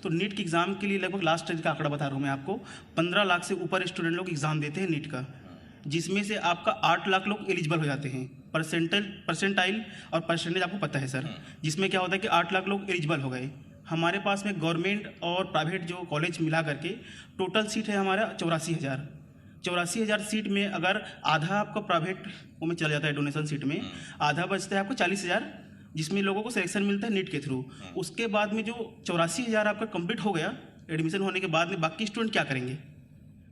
तो नीट के एग्ज़ाम के लिए लगभग लास्ट ईयर का आंकड़ा बता रहा हूँ मैं आपको, 15 लाख से ऊपर स्टूडेंट लोग एग्ज़ाम देते हैं नीट का, जिसमें से आपका 8 लाख लोग एलिजिबल हो जाते हैं। परसेंटाइल और परसेंटेज आपको पता है सर, जिसमें क्या होता है कि 8 लाख लोग एलिजिबल हो गए। हमारे पास में गवर्नमेंट और प्राइवेट जो कॉलेज मिला करके टोटल सीट है हमारा 84,000 सीट में अगर आधा आपका प्राइवेट में चला जाता है डोनेशन सीट में, आधा बचता है आपको 40,000, जिसमें लोगों को सिलेक्शन मिलता है नीट के थ्रू। उसके बाद में जो 84,000 आपका कंप्लीट हो गया एडमिशन होने के बाद में, बाकी स्टूडेंट क्या करेंगे?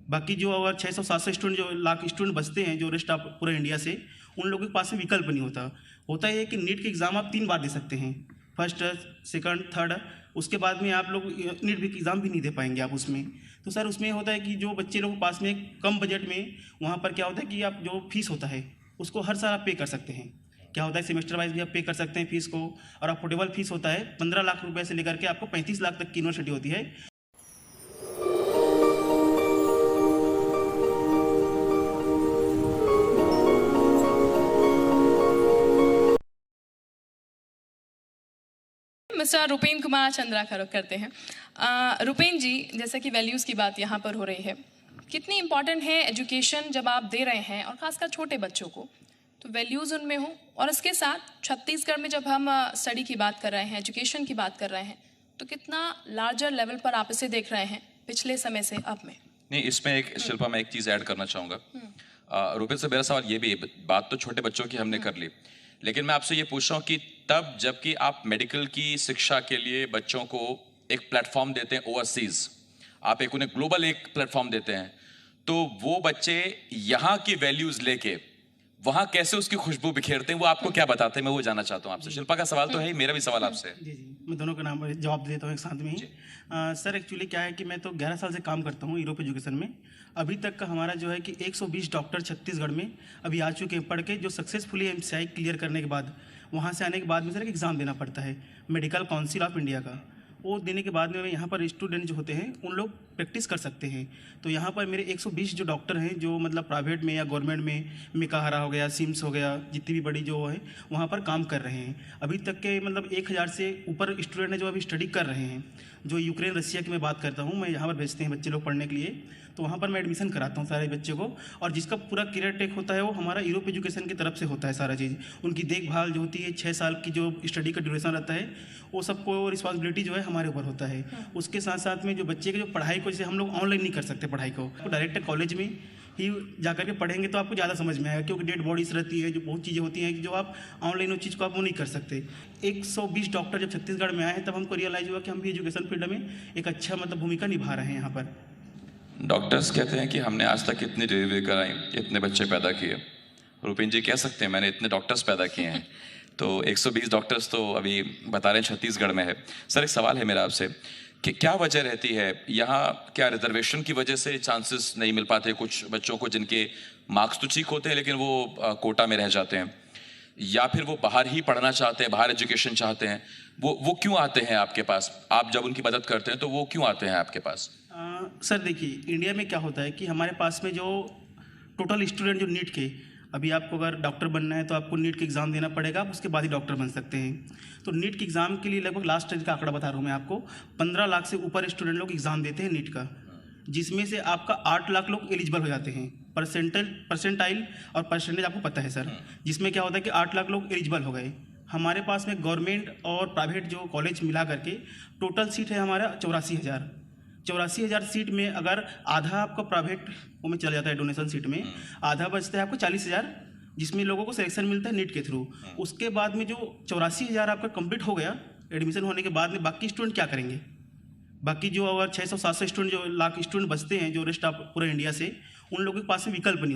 बाकी जो अगर 600-700 स्टूडेंट जो लाख स्टूडेंट बचते हैं जो रेस्ट आप पूरे इंडिया से, उन लोगों के पास में विकल्प नहीं होता ये कि नीट के एग्ज़ाम आप 3 बार दे सकते हैं, फर्स्ट, सेकंड, थर्ड। उसके बाद में आप लोग नीट भी एग्ज़ाम भी नहीं दे पाएंगे आप उसमें। तो सर उसमें होता है कि जो बच्चे लोगों के पास में कम बजट में, वहाँ पर क्या होता है कि आप जो फीस होता है उसको हर साल आप पे कर सकते हैं। क्या होता है सेमेस्टर वाइज भी आप पे कर सकते हैं फीस को, और अफोर्डेबल फीस होता है 15 लाख रुपए से लेकर के आपको 35 लाख तक की यूनिवर्सिटी होती है। मिस्टर रुपेन कुमार चंद्रा का रुख करते हैं। रुपेन जी, जैसा कि वैल्यूज़ की बात यहाँ पर हो रही है, कितनी इम्पॉर्टेंट है एजुकेशन जब आप दे रहे हैं और ख़ासकर छोटे बच्चों को, तो वैल्यूज़ उनमें हो, और इसके साथ छत्तीसगढ़ में जब हम स्टडी की बात कर रहे हैं, एजुकेशन की बात कर रहे हैं, तो कितना लार्जर लेवल पर आप इसे देख रहे हैं पिछले समय से अब में? नहीं, इसमें एक शिल्पा मैं एक चीज़ ऐड करना चाहूँगा। रुपेन से मेरा सवाल ये भी, बात तो छोटे बच्चों की हमने कर ली, लेकिन मैं आपसे ये पूछ रहा हूँ कि तब जबकि आप मेडिकल की शिक्षा के लिए बच्चों को एक प्लेटफॉर्म देते हैं ओवरसीज, आप एक उन्हें ग्लोबल एक प्लेटफॉर्म देते हैं, तो वो बच्चे यहाँ की वैल्यूज लेके वहाँ कैसे उसकी खुशबू बिखेरते हैं, वो आपको क्या बताते हैं? मैं वो जानना चाहता हूँ आपसे। शिल्पा का सवाल तो है ही, मेरा भी सवाल आपसे। जी, मैं दोनों का नाम जवाब दे देता हूँ एक साथ में ही। सर एक्चुअली क्या है कि मैं तो 11 साल से काम करता हूँ यूरोप एजुकेशन में। अभी तक का हमारा जो है कि 120 डॉक्टर छत्तीसगढ़ में अभी आ चुके हैं पढ़ के, जो सक्सेसफुली एमसीआई क्लियर करने के बाद, वहाँ से आने के बाद में सर एक एग्ज़ाम देना पड़ता है मेडिकल काउंसिल ऑफ इंडिया का। वो देने के बाद में यहाँ पर स्टूडेंट जो होते हैं उन लोग प्रैक्टिस कर सकते हैं। तो यहाँ पर मेरे 120 जो डॉक्टर हैं जो मतलब प्राइवेट में या गवर्नमेंट में, मिकाहारा हो गया, सिम्स हो गया, जितनी भी बड़ी जो है वहाँ पर काम कर रहे हैं। अभी तक के मतलब 1,000 से ऊपर स्टूडेंट हैं जो अभी स्टडी कर रहे हैं। जो यूक्रेन रसिया की मैं बात करता हूँ, मैं यहाँ पर भेजते हैं बच्चे लोग पढ़ने के लिए, तो वहाँ पर मैं एडमिशन कराता हूँ सारे बच्चे को, और जिसका पूरा केयर टेक होता है वो हमारा यूरोप एजुकेशन की तरफ से होता है सारा चीज़। उनकी देखभाल जो होती है 6 साल की जो स्टडी का ड्यूरेशन रहता है, वो सबको रिस्पॉन्सिबिलिटी जो है हमारे ऊपर होता है। उसके साथ साथ में जो बच्चे की जो पढ़ाई को, जैसे हम लोग ऑनलाइन नहीं कर सकते पढ़ाई को, डायरेक्ट कॉलेज में ही जाकर के पढ़ेंगे तो आपको ज़्यादा समझ में आएगा, क्योंकि डेड बॉडीज रहती है, जो बहुत चीज़ें होती हैं जो आप ऑनलाइन उस चीज़ को आप वो नहीं कर सकते। 120 डॉक्टर जब छत्तीसगढ़ में आए हैं तब हमको रियलाइज़ हुआ कि हम भी एजुकेशन फील्ड में एक अच्छा मतलब भूमिका निभा रहे हैं यहाँ पर। डॉक्टर्स कहते हैं कि हमने आज तक इतनी डिलीवरी कराई, इतने बच्चे पैदा किए। रुपेन जी कह सकते हैं मैंने इतने डॉक्टर्स पैदा किए हैं, तो 120 डॉक्टर्स तो अभी बता रहे हैं छत्तीसगढ़ में है। सर एक सवाल है मेरा आपसे कि क्या वजह रहती है यहाँ, क्या रिजर्वेशन की वजह से चांसेस नहीं मिल पाते कुछ बच्चों को जिनके मार्क्स तो ठीक होते हैं लेकिन वो कोटा में रह जाते हैं, या फिर वो बाहर ही पढ़ना चाहते हैं, बाहर एजुकेशन चाहते हैं, वो क्यों आते हैं आपके पास? आप जब उनकी मदद करते हैं तो वो क्यों आते हैं आपके पास? सर देखिए, इंडिया में क्या होता है कि हमारे पास में जो टोटल स्टूडेंट जो नीट के, अभी आपको अगर डॉक्टर बनना है तो आपको नीट के एग्ज़ाम देना पड़ेगा, आप उसके बाद ही डॉक्टर बन सकते हैं। तो नीट के एग्ज़ाम के लिए लगभग लास्ट ईयर का आंकड़ा बता रहा हूँ मैं आपको, 15 लाख से ऊपर स्टूडेंट लोग एग्ज़ाम देते हैं नीट का, जिसमें से आपका 8 लाख लोग एलिजिबल हो जाते हैं। परसेंटाइल और परसेंटेज आपको पता है सर, जिसमें क्या होता है कि 8 लाख लोग एलिजिबल हो गए। हमारे पास में गवर्नमेंट और प्राइवेट जो कॉलेज मिला करके टोटल सीट है हमारा 84,000 सीट में अगर आधा आपका प्राइवेट में चला जाता है डोनेशन सीट में, आधा बचता है आपको 40,000, जिसमें लोगों को सिलेक्शन मिलता है नीट के थ्रू। उसके बाद में जो 84,000 आपका कंप्लीट हो गया एडमिशन होने के बाद में, बाकी स्टूडेंट क्या करेंगे? बाकी जो अगर 600-700 स्टूडेंट जो लाख स्टूडेंट बचते हैं जो रेस्ट आप पूरे इंडिया से, उन लोगों के पास में विकल्प नहीं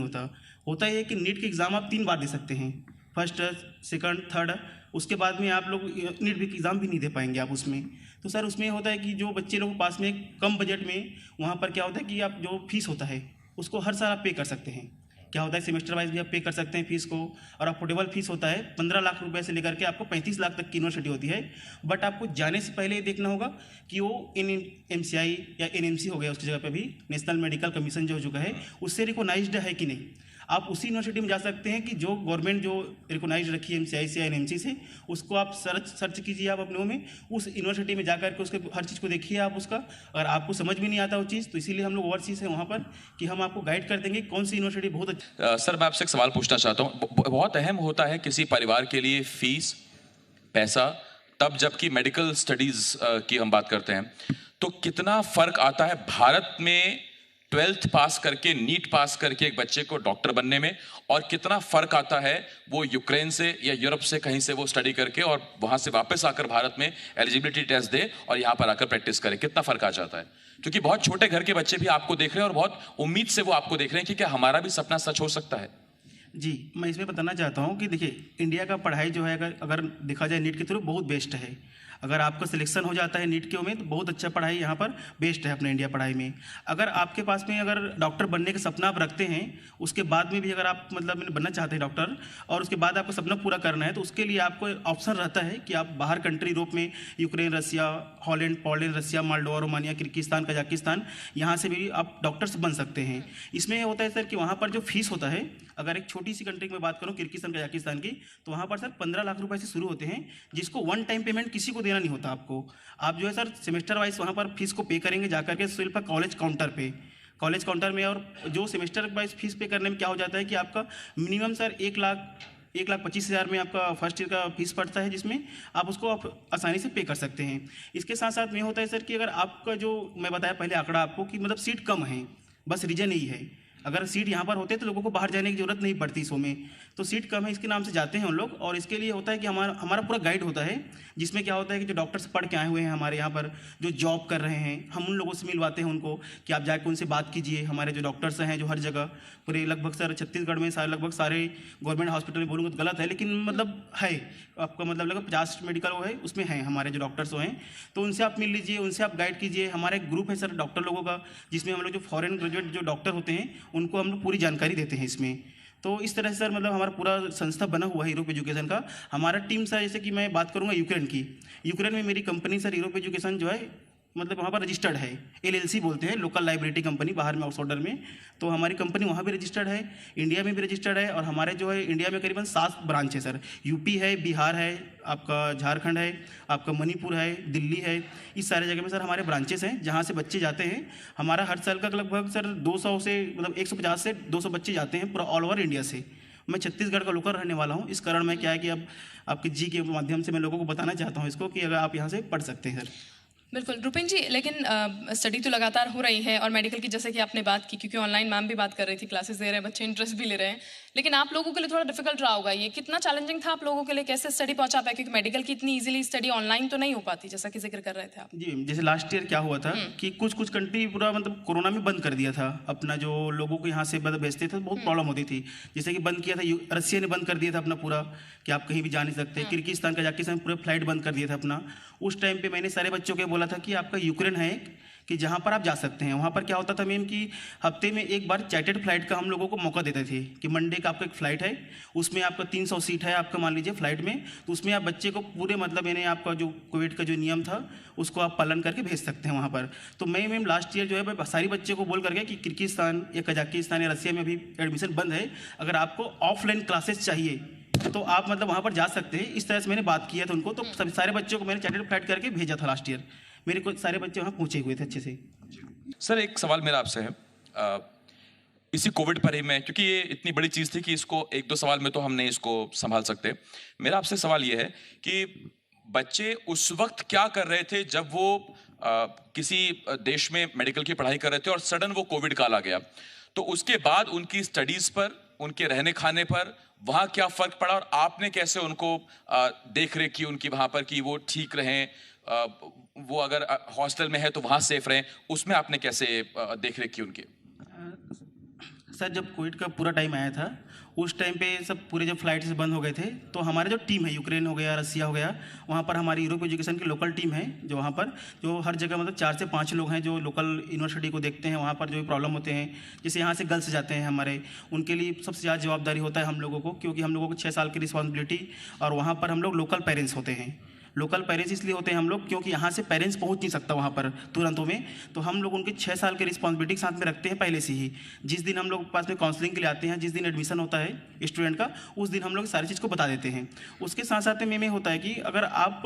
होता ये कि नीट के एग्ज़ाम आप 3 बार दे सकते हैं, फर्स्ट, सेकंड, थर्ड। उसके बाद में आप लोग नीट भी एग्ज़ाम भी नहीं दे पाएंगे आप उसमें। तो सर उसमें होता है कि जो बच्चे लोगों के पास में कम बजट में, वहाँ पर क्या होता है कि आप जो फीस होता है उसको हर साल आप पे कर सकते हैं। क्या होता है सेमेस्टर वाइज भी आप पे कर सकते हैं फीस को, और अफोर्डेबल फीस होता है 15 लाख रुपए से लेकर के आपको 35 लाख तक की यूनिवर्सिटी होती है। बट आपको जाने से पहले ये देखना होगा कि वो एमसीआई या एनएमसी हो गया, उसकी जगह पे भी नेशनल मेडिकल कमीशन जो हो चुका है, उससे रिकॉग्नाइज्ड है कि नहीं। आप उसी यूनिवर्सिटी में जा सकते हैं कि जो गवर्नमेंट जो रिकोगनाइज रखी है MCI से या NMC से, उसको आप सर्च कीजिए आप अपने में, उस यूनिवर्सिटी में जाकर के उसके हर चीज़ को देखिए आप उसका। अगर आपको समझ भी नहीं आता वो चीज़, तो इसीलिए हम लोग ओवरसीज हैं वहाँ पर कि हम आपको गाइड कर देंगे कौन सी यूनिवर्सिटी बहुत अच्छी। सर मैं आपसे एक सवाल पूछना चाहता हूँ। बहुत अहम होता है किसी परिवार के लिए फीस, पैसा, तब जबकि मेडिकल स्टडीज़ की हम बात करते हैं तो कितना फ़र्क आता है भारत में 12th पास करके, नीट पास करके एक बच्चे को डॉक्टर बनने में, और कितना फ़र्क आता है वो यूक्रेन से या यूरोप से कहीं से वो स्टडी करके और वहाँ से वापस आकर भारत में एलिजिबिलिटी टेस्ट दे और यहाँ पर आकर प्रैक्टिस करे, कितना फ़र्क आ जाता है? क्योंकि बहुत छोटे घर के बच्चे भी आपको देख रहे हैं और बहुत उम्मीद से वो आपको देख रहे हैं कि क्या हमारा भी सपना सच हो सकता है? जी, मैं इसमें बताना चाहता हूँ कि देखिए, इंडिया का पढ़ाई जो है अगर देखा जाए नीट के थ्रू बहुत बेस्ट है। अगर आपका सिलेक्शन हो जाता है नीट के में तो बहुत अच्छा पढ़ाई यहाँ पर बेस्ट है अपने इंडिया पढ़ाई में। अगर आपके पास में अगर डॉक्टर बनने का सपना आप रखते हैं, उसके बाद में भी अगर आप मतलब बनना चाहते हैं डॉक्टर, और उसके बाद आपको सपना पूरा करना है, तो उसके लिए आपको ऑप्शन रहता है कि आप बाहर कंट्री यूरोप में, यूक्रेन, रसिया, हॉलैंड, पोलैंड, रसिया, मोल्डोवा, रोमानिया, किर्गिस्तान, कजाकिस्तान, यहाँ से भी आप डॉक्टर्स बन सकते हैं। इसमें ये होता है सर कि वहाँ पर जो फीस होता है, अगर एक छोटी सी कंट्री की मैं बात करूँ किर्गिस्तान, कजाकिस्तान की, तो वहाँ पर सर 15 लाख रुपए से शुरू होते हैं, जिसको वन टाइम पेमेंट किसी को देना नहीं होता आपको। आप जो है सर सेमेस्टर वाइज वहाँ पर फीस को पे करेंगे जाकर के सिर्फ कॉलेज काउंटर में। और जो सेमेस्टर वाइज फीस पे करने में क्या हो जाता है कि आपका मिनिमम सर 1,25,000 में आपका फर्स्ट ईयर का फीस पड़ता है, जिसमें आप उसको आप आसानी से पे कर सकते हैं। इसके साथ साथ में होता है सर कि अगर आपका जो मैं बताया पहले आंकड़ा आपको कि मतलब सीट कम है, बस रीजन यही है। अगर सीट यहाँ पर होते तो लोगों को बाहर जाने की जरूरत नहीं पड़ती इसो में, तो सीट कम है इसके नाम से जाते हैं उन लोग। और इसके लिए होता है कि हमारा पूरा गाइड होता है, जिसमें क्या होता है कि जो डॉक्टर्स पढ़ के आए हुए हैं हमारे यहाँ पर, जो जॉब कर रहे हैं, हम उन लोगों से मिलवाते हैं उनको कि आप जाकर उनसे बात कीजिए। हमारे जो डॉक्टर्स हैं जो हर जगह पूरे लगभग सर छत्तीसगढ़ में लगभग सारे गवर्नमेंट हॉस्पिटल में, बोलूँगा तो गलत है लेकिन मतलब है, आपका मतलब लगभग 50 मेडिकल वो है, उसमें हैं हमारे जो डॉक्टर्स हैं, तो उनसे आप मिल लीजिए, उनसे आप गाइड कीजिए। हमारा एक ग्रुप है सर डॉक्टर लोगों का, जिसमें हम लोग जो फॉरेन ग्रेजुएट जो डॉक्टर होते हैं उनको हम लोग पूरी जानकारी देते हैं इसमें। तो इस तरह से सर मतलब हमारा पूरा संस्था बना हुआ है यूरोप एजुकेशन का। हमारा टीम सर, जैसे कि मैं बात करूँगा यूक्रेन की, यूक्रेन में मेरी कंपनी सर यूरोप एजुकेशन जो है मतलब वहाँ पर रजिस्टर्ड है, LLC बोलते हैं, लोकल लाइब्रेरी कंपनी, बाहर में ऑक्सफोर्ड में। तो हमारी कंपनी वहाँ भी रजिस्टर्ड है, इंडिया में भी रजिस्टर्ड है। और हमारे जो है इंडिया में करीबन 7 ब्रांच है सर, यूपी है, बिहार है, आपका झारखंड है, आपका मणिपुर है, दिल्ली है, इस सारे जगह में सर हमारे ब्रांचेस हैं जहाँ से बच्चे जाते हैं। हमारा हर साल का लगभग सर 200 से मतलब 150 से 200 बच्चे जाते हैं पूरा ऑल ओवर इंडिया से। मैं छत्तीसगढ़ का लोकल रहने वाला हूँ, इस कारण मैं क्या है कि अब आपके जी के माध्यम से मैं लोगों को बताना चाहता हूँ इसको कि अगर आप यहाँ से पढ़ सकते हैं सर। बिल्कुल रुपेन जी, लेकिन स्टडी तो लगातार हो रही है और मेडिकल की जैसे कि आपने बात की, क्योंकि ऑनलाइन मैम भी बात कर रही थी, क्लासेस दे रहे हैं बच्चे, इंटरेस्ट भी ले रहे हैं, लेकिन आप लोगों के लिए थोड़ा डिफिकल्ट रहा होगा। ये कितना चैलेंजिंग था आप लोगों के लिए, कैसे स्टडी पहुंचा पाए, क्योंकि मेडिकल की इतनी इजीली स्टडी ऑनलाइन तो नहीं हो पाती जैसा कि जिक्र कर रहे थे आप। जी, जैसे लास्ट ईयर क्या हुआ था कि कुछ कंट्री पूरा मतलब कोरोना में बंद कर दिया था अपना, जो लोगों को यहाँ से भेजते थे बहुत प्रॉब्लम होती थी। जैसे कि बंद किया था रसिया ने, बंद कर दिया था अपना पूरा कि आप कहीं भी जा नहीं सकते। किर्गिस्तान, कजाकिस्तान पूरा फ्लाइट बंद कर दिया था अपना। उस टाइम पे मैंने सारे बच्चों को बोला था कि आपका यूक्रेन है कि जहाँ पर आप जा सकते हैं। वहाँ पर क्या होता था मैम कि हफ्ते में एक बार चैटेड फ्लाइट का हम लोगों को मौका देते थे कि मंडे का आपका एक फ़्लाइट है, उसमें आपका 300 सीट है आपका, मान लीजिए फ्लाइट में, तो उसमें आप बच्चे को पूरे मतलब यानी आपका जो कोविड का जो नियम था उसको आप पालन करके भेज सकते हैं वहाँ पर। तो मैं मैम लास्ट ईयर जो है मैं सारी बच्चे को बोल करके कि किर्गिस्तान या कजाकिस्तान या रसिया में अभी एडमिशन बंद है, अगर आपको ऑफलाइन क्लासेस चाहिए तो आप मतलब वहाँ पर जा सकते हैं। इस तरह से मैंने बात किया था उनको, तो सभी सारे बच्चों को मैंने चैटेड फ्लाइट करके भेजा था लास्ट ईयर। मेरे को सारे बच्चे वहाँ पहुँचे हुए थे अच्छे से। सर एक सवाल मेरा आपसे है, इसी कोविड पर ही मैं, क्योंकि ये इतनी बड़ी चीज़ थी कि इसको 1-2 सवाल में तो हम नहीं इसको संभाल सकते। मेरा आपसे सवाल ये है कि बच्चे उस वक्त क्या कर रहे थे जब वो किसी देश में मेडिकल की पढ़ाई कर रहे थे और सडन वो कोविड काल आ गया, तो उसके बाद उनकी स्टडीज़ पर, उनके रहने खाने पर वहाँ क्या फ़र्क पड़ा और आपने कैसे उनको देख रेख की उनकी वहाँ पर कि वो ठीक रहें, वो अगर हॉस्टल में है तो वहाँ सेफ रहें, उसमें आपने कैसे देख रेख की उनकी? सर जब कोविड का पूरा टाइम आया था उस टाइम पे सब पूरे जब फ्लाइट्स बंद हो गए थे, तो हमारे जो टीम है, यूक्रेन हो गया, रसिया हो गया, वहाँ पर हमारी यूरोप एजुकेशन की लोकल टीम है जो वहाँ पर जो हर जगह मतलब 4 से 5 लोग हैं जो लोकल यूनिवर्सिटी को देखते हैं। वहाँ पर जो प्रॉब्लम होते हैं, जैसे यहाँ से गर्ल्स जाते हैं हमारे, उनके लिए सबसे ज़्यादा जवाबदारी होता है हम लोगों को, क्योंकि हम लोगों को 6 साल की रिस्पॉन्सिबिलिटी, और वहाँ पर हम लोग लोकल पेरेंट्स होते हैं। लोकल पेरेंट्स इसलिए होते हैं हम लोग क्योंकि यहाँ से पेरेंट्स पहुँच नहीं सकता वहाँ पर तुरंतों में, तो हम लोग उनके 6 साल की रिस्पॉन्सिबिलिटी साथ में रखते हैं पहले से ही। जिस दिन हम लोग पास में काउंसलिंग के लिए आते हैं, जिस दिन एडमिशन होता है स्टूडेंट का, उस दिन हम लोग सारी चीज़ को बता देते हैं। उसके साथ साथ में होता है कि अगर आप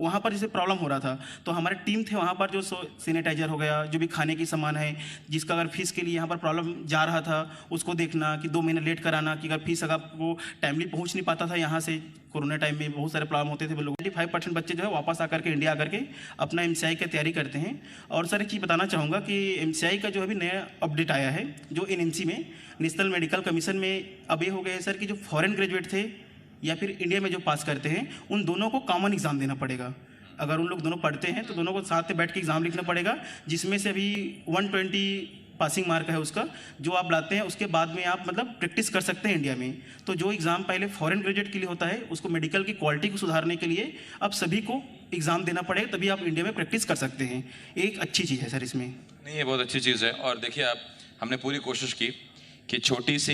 वहाँ पर जैसे प्रॉब्लम हो रहा था तो हमारे टीम थे वहाँ पर, जो सैनिटाइजर हो गया, जो भी खाने की सामान है, जिसका अगर फीस के लिए यहाँ पर प्रॉब्लम जा रहा था उसको देखना कि 2 महीने लेट कराना, कि अगर फीस अगर आपको टाइमली पहुँच नहीं पाता था यहाँ से, कोरोना टाइम में बहुत सारे प्रॉब्लम होते थे। वो लोग 85% बच्चे जो है वापस आकर के इंडिया आकर के अपना MCI की तैयारी करते हैं। और सर एक चीज़ बताना चाहूँगा कि MCI का जो अभी नया अपडेट आया है, जो NMC में, नेशनल मेडिकल कमीशन में, अब ये हो गया है सर कि जो फॉरेन ग्रेजुएट थे या फिर इंडिया में जो पास करते हैं उन दोनों को कॉमन एग्ज़ाम देना पड़ेगा। अगर उन लोग दोनों पढ़ते हैं तो दोनों को साथ में बैठ के एग्ज़ाम लिखना पड़ेगा, जिसमें से अभी 120 पासिंग मार्क है उसका, जो आप लाते हैं उसके बाद में आप मतलब प्रैक्टिस कर सकते हैं इंडिया में। तो जो एग्ज़ाम पहले फॉरेन ग्रेजुएट के लिए होता है, उसको मेडिकल की क्वालिटी को सुधारने के लिए अब सभी को एग्ज़ाम देना पड़ेगा, तभी आप इंडिया में प्रैक्टिस कर सकते हैं। एक अच्छी चीज़ है सर इसमें। नहीं, ये बहुत अच्छी चीज़ है। और देखिए आप, हमने पूरी कोशिश की कि छोटी सी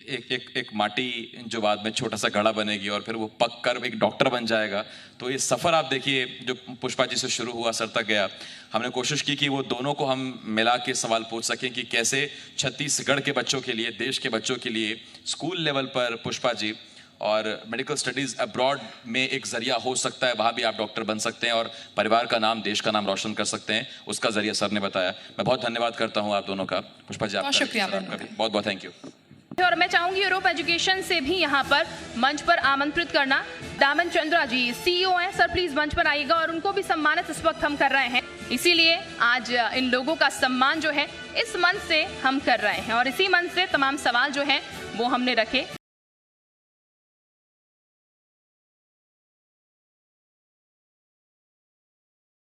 एक माटी जो बाद में छोटा सा घड़ा बनेगी और फिर वो पक कर एक डॉक्टर बन जाएगा। तो ये सफ़र आप देखिए जो पुष्पा जी से शुरू हुआ, सर तक गया। हमने कोशिश की कि वो दोनों को हम मिला के सवाल पूछ सकें कि कैसे छत्तीसगढ़ के बच्चों के लिए, देश के बच्चों के लिए स्कूल लेवल पर पुष्पा जी और मेडिकल स्टडीज़ अब्रॉड में एक ज़रिया हो सकता है, वहाँ भी आप डॉक्टर बन सकते हैं और परिवार का नाम, देश का नाम रोशन कर सकते हैं। उसका ज़रिया सर ने बताया। मैं बहुत धन्यवाद करता हूँ आप दोनों का। पुष्पा जी आपका शुक्रिया। बहुत बहुत थैंक यू। और मैं चाहूंगी यूरोप एजुकेशन से भी यहाँ पर मंच पर आमंत्रित करना दामन चंद्रा जी, CEO हैं सर, प्लीज मंच पर आइएगा। और उनको भी सम्मानित इस वक्त हम कर रहे हैं, इसीलिए आज इन लोगों का सम्मान जो है इस मंच से हम कर रहे हैं और इसी मंच से तमाम सवाल जो है वो हमने रखे।